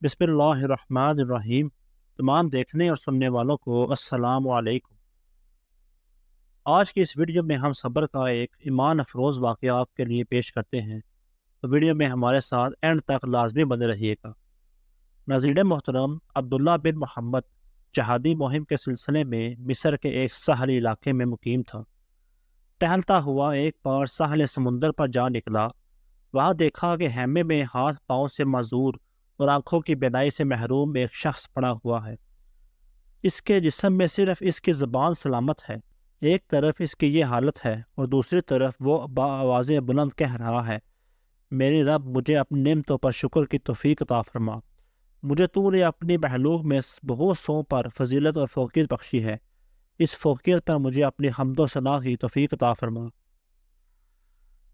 بسم اللہ الرحمن الرحیم۔ تمام دیکھنے اور سننے والوں کو السلام علیکم۔ آج کی اس ویڈیو میں ہم صبر کا ایک ایمان افروز واقعہ آپ کے لیے پیش کرتے ہیں، تو ویڈیو میں ہمارے ساتھ اینڈ تک لازمی بنے رہیے گا۔ ناظرین محترم، عبداللہ بن محمد جہادی مہم کے سلسلے میں مصر کے ایک ساحلی علاقے میں مقیم تھا۔ ٹہلتا ہوا ایک بار ساحل سمندر پر جا نکلا۔ وہاں دیکھا کہ خیمے میں ہاتھ پاؤں سے معذور اور آنکھوں کی بینائی سے محروم ایک شخص پڑا ہوا ہے۔ اس کے جسم میں صرف اس کی زبان سلامت ہے۔ ایک طرف اس کی یہ حالت ہے اور دوسری طرف وہ بآواز بلند کہہ رہا ہے، میرے رب مجھے اپنی نعمتوں پر شکر کی توفیق عطا فرما۔ مجھے تو نے اپنی مخلوق میں بہت سوں پر فضیلت اور فوقیت بخشی ہے۔ اس فوقیت پر مجھے اپنی حمد و ثنا کی توفیق عطا فرما۔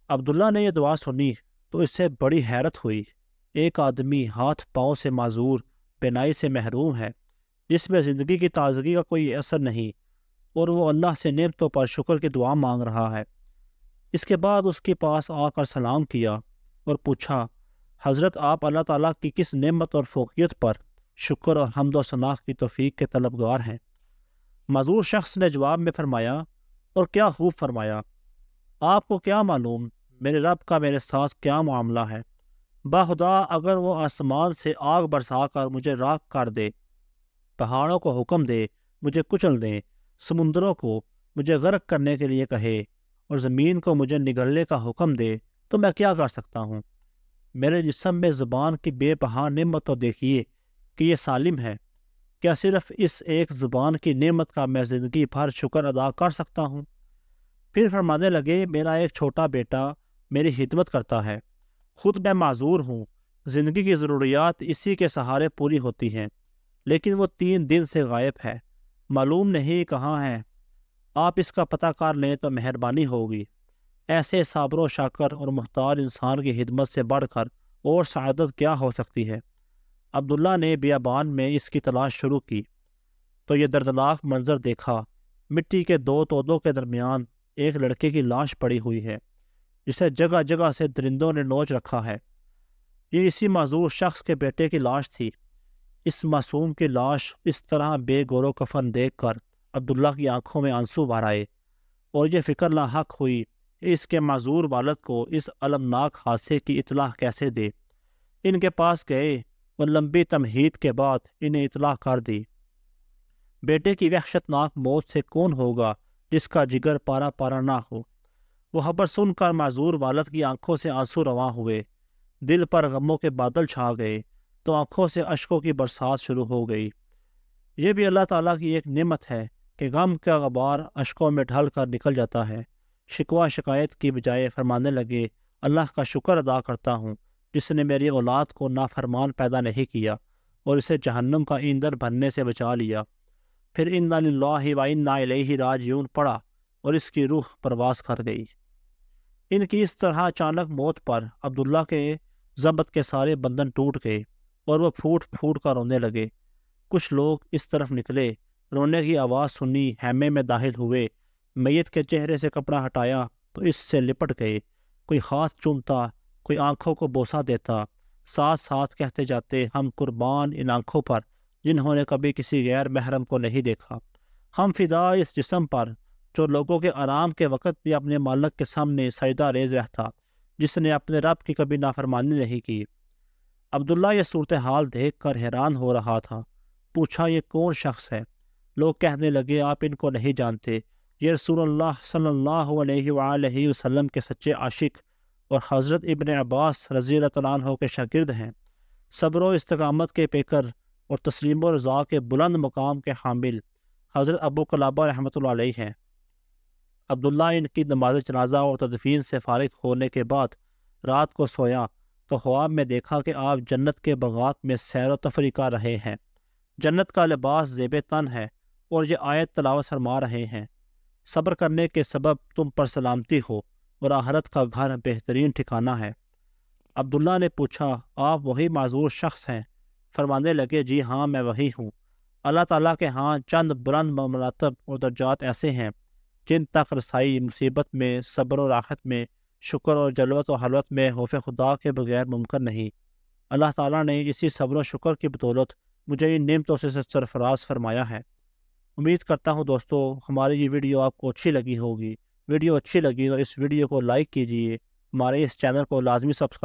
عبداللہ نے یہ دعا سنی تو اس سے بڑی حیرت ہوئی۔ ایک آدمی ہاتھ پاؤں سے معذور، بینائی سے محروم ہے، جس میں زندگی کی تازگی کا کوئی اثر نہیں، اور وہ اللہ سے نعمتوں پر شکر کی دعا مانگ رہا ہے۔ اس کے بعد اس کے پاس آ کر سلام کیا اور پوچھا، حضرت آپ اللہ تعالیٰ کی کس نعمت اور فوقیت پر شکر اور حمد و ثنا کی توفیق کے طلبگار ہیں؟ معذور شخص نے جواب میں فرمایا، اور کیا خوب فرمایا، آپ کو کیا معلوم میرے رب کا میرے ساتھ کیا معاملہ ہے؟ باخدا اگر وہ آسمان سے آگ برسا کر مجھے راکھ کر دے، پہاڑوں کو حکم دے مجھے کچل دیں، سمندروں کو مجھے غرق کرنے کے لیے کہے اور زمین کو مجھے نگلنے کا حکم دے، تو میں کیا کر سکتا ہوں؟ میرے جسم میں زبان کی بے پناہ نعمت تو دیکھیے کہ یہ سالم ہے۔ کیا صرف اس ایک زبان کی نعمت کا میں زندگی بھر شکر ادا کر سکتا ہوں؟ پھر فرمانے لگے، میرا ایک چھوٹا بیٹا میری خدمت کرتا ہے، خود میں معذور ہوں، زندگی کی ضروریات اسی کے سہارے پوری ہوتی ہیں، لیکن وہ 3 دن سے غائب ہے، معلوم نہیں کہاں ہے۔ آپ اس کا پتہ کر لیں تو مہربانی ہوگی۔ ایسے صابر و شاکر اور محتاج انسان کی خدمت سے بڑھ کر اور سعادت کیا ہو سکتی ہے؟ عبداللہ نے بیابان میں اس کی تلاش شروع کی تو یہ دردناک منظر دیکھا۔ مٹی کے 2 تودوں کے درمیان ایک لڑکے کی لاش پڑی ہوئی ہے، جسے جگہ جگہ سے درندوں نے نوچ رکھا ہے۔ یہ اسی معذور شخص کے بیٹے کی لاش تھی۔ اس معصوم کی لاش اس طرح بے گور و کفن دیکھ کر عبداللہ کی آنکھوں میں آنسو بھر آئے، اور یہ فکر لاحق ہوئی کہ اس کے معذور والد کو اس المناک حادثے کی اطلاع کیسے دے۔ ان کے پاس گئے اور لمبی تمہید کے بعد انہیں اطلاع کر دی۔ بیٹے کی وحشتناک موت سے کون ہوگا جس کا جگر پارا پارا نہ ہو؟ وہ خبر سن کر معذور والد کی آنکھوں سے آنسو رواں ہوئے، دل پر غموں کے بادل چھا گئے تو آنکھوں سے اشکوں کی برسات شروع ہو گئی۔ یہ بھی اللہ تعالیٰ کی ایک نعمت ہے کہ غم کا غبار اشکوں میں ڈھل کر نکل جاتا ہے۔ شکوہ شکایت کی بجائے فرمانے لگے، اللہ کا شکر ادا کرتا ہوں جس نے میری اولاد کو نافرمان پیدا نہیں کیا اور اسے جہنم کا ایندھن بننے سے بچا لیا۔ پھر انا للہ و انا الیہ راجعون پڑھا اور اس کی روح پرواز کر گئی۔ ان کی اس طرح اچانک موت پر عبداللہ کے ضبط کے سارے بندھن ٹوٹ گئے اور وہ پھوٹ پھوٹ کر رونے لگے۔ کچھ لوگ اس طرف نکلے، رونے کی آواز سنی، خیمے میں داخل ہوئے، میت کے چہرے سے کپڑا ہٹایا تو اس سے لپٹ گئے۔ کوئی ہاتھ چومتا، کوئی آنکھوں کو بوسہ دیتا، ساتھ ساتھ کہتے جاتے، ہم قربان ان آنکھوں پر جنہوں نے کبھی کسی غیر محرم کو نہیں دیکھا، ہم فدا اس جسم پر جو لوگوں کے آرام کے وقت بھی اپنے مالک کے سامنے سجدہ ریز رہتا، جس نے اپنے رب کی کبھی نافرمانی نہیں کی۔ عبداللہ یہ صورتحال دیکھ کر حیران ہو رہا تھا۔ پوچھا، یہ کون شخص ہے؟ لوگ کہنے لگے، آپ ان کو نہیں جانتے، یہ رسول اللہ صلی اللہ علیہ وآلہ وسلم کے سچے عاشق اور حضرت ابن عباس رضی اللہ عنہ کے شاگرد ہیں، صبر و استقامت کے پیکر اور تسلیم و رضا کے بلند مقام کے حامل حضرت ابو قلابہ رحمۃ اللہ علیہ ہیں۔ عبداللہ ان کی نماز جنازہ اور تدفین سے فارغ ہونے کے بعد رات کو سویا تو خواب میں دیکھا کہ آپ جنت کے باغات میں سیر و تفریح کر رہے ہیں۔ جنت کا لباس زیب تن ہے اور یہ آیت تلاوت فرما رہے ہیں، صبر کرنے کے سبب تم پر سلامتی ہو اور آخرت کا گھر بہترین ٹھکانہ ہے۔ عبداللہ نے پوچھا، آپ وہی معذور شخص ہیں؟ فرمانے لگے، جی ہاں میں وہی ہوں۔ اللہ تعالیٰ کے ہاں چند بلند مراتب اور درجات ایسے ہیں جن تک رسائی مصیبت میں، صبر و راحت میں، شکر اور جلوت و حلوت میں خوف خدا کے بغیر ممکن نہیں۔ اللہ تعالیٰ نے اسی صبر و شکر کی بدولت مجھے ان نعمتوں سے سرفراز فرمایا ہے۔ امید کرتا ہوں دوستو ہماری یہ ویڈیو آپ کو اچھی لگی ہوگی۔ ویڈیو اچھی لگی تو اس ویڈیو کو لائک کیجئے، ہمارے اس چینل کو لازمی سبسکرائب